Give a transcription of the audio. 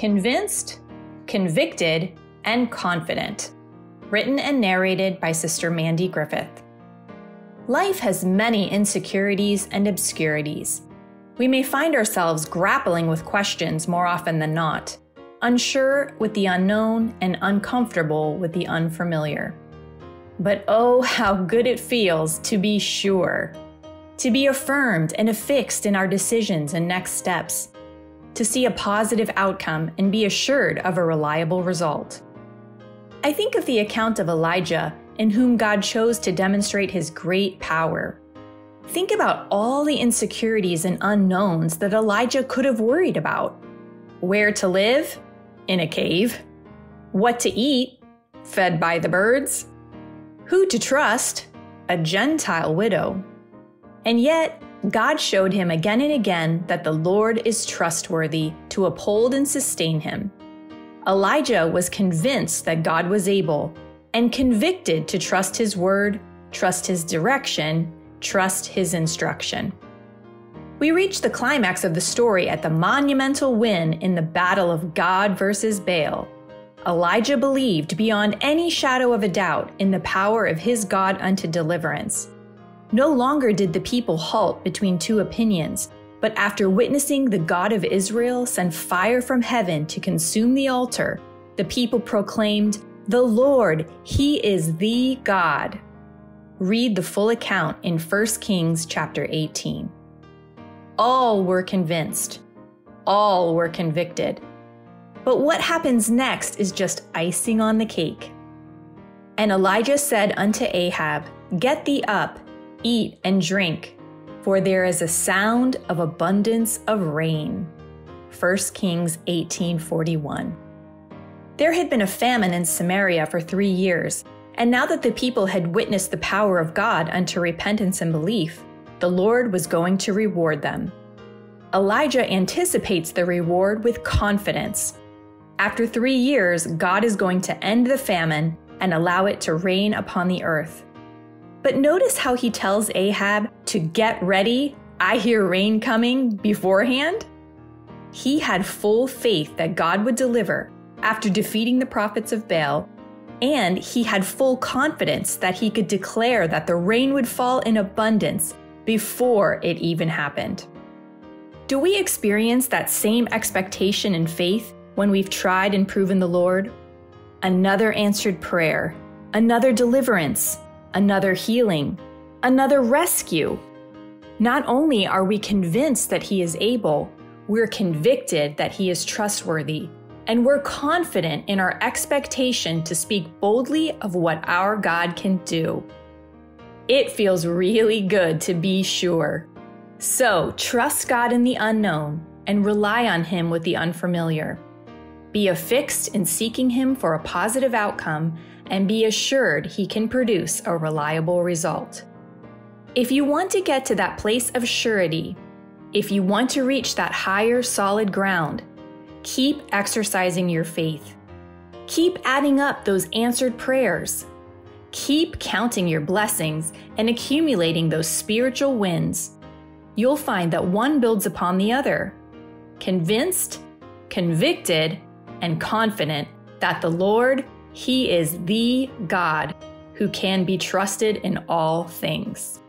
Convinced, Convicted, and Confident. Written and narrated by Sister Mandy Griffith. Life has many insecurities and obscurities. We may find ourselves grappling with questions more often than not, unsure with the unknown and uncomfortable with the unfamiliar. But oh, how good it feels to be sure, to be affirmed and affixed in our decisions and next steps, to see a positive outcome and be assured of a reliable result. I think of the account of Elijah, in whom God chose to demonstrate his great power. Think about all the insecurities and unknowns that Elijah could have worried about. Where to live? In a cave. What to eat? Fed by the birds. Who to trust? A Gentile widow. And yet, God showed him again and again that the Lord is trustworthy to uphold and sustain him. Elijah was convinced that God was able, and convicted to trust his word, trust his direction, trust his instruction. We reach the climax of the story at the monumental win in the battle of God versus Baal. Elijah believed beyond any shadow of a doubt in the power of his God unto deliverance. No longer did the people halt between two opinions, but after witnessing the God of Israel send fire from heaven to consume the altar, the people proclaimed, "The Lord, He is the God." Read the full account in 1 Kings chapter 18. All were convinced. All were convicted. But what happens next is just icing on the cake. And Elijah said unto Ahab, "Get thee up, eat and drink, for there is a sound of abundance of rain." 1 Kings 18:41. There had been a famine in Samaria for 3 years, and now that the people had witnessed the power of God unto repentance and belief, the Lord was going to reward them. Elijah anticipates the reward with confidence. After 3 years, God is going to end the famine and allow it to rain upon the earth. But notice how he tells Ahab to get ready, I hear rain coming, beforehand. He had full faith that God would deliver after defeating the prophets of Baal, and he had full confidence that he could declare that the rain would fall in abundance before it even happened. Do we experience that same expectation and faith when we've tried and proven the Lord? Another answered prayer, another deliverance, another healing, another rescue. Not only are we convinced that He is able, we're convicted that He is trustworthy, and we're confident in our expectation to speak boldly of what our God can do. It feels really good to be sure. So trust God in the unknown and rely on Him with the unfamiliar. Be affixed in seeking Him for a positive outcome, and be assured He can produce a reliable result. If you want to get to that place of surety, if you want to reach that higher solid ground, keep exercising your faith. Keep adding up those answered prayers. Keep counting your blessings and accumulating those spiritual wins. You'll find that one builds upon the other. Convinced, convicted, and confident that the Lord, He is the God who can be trusted in all things.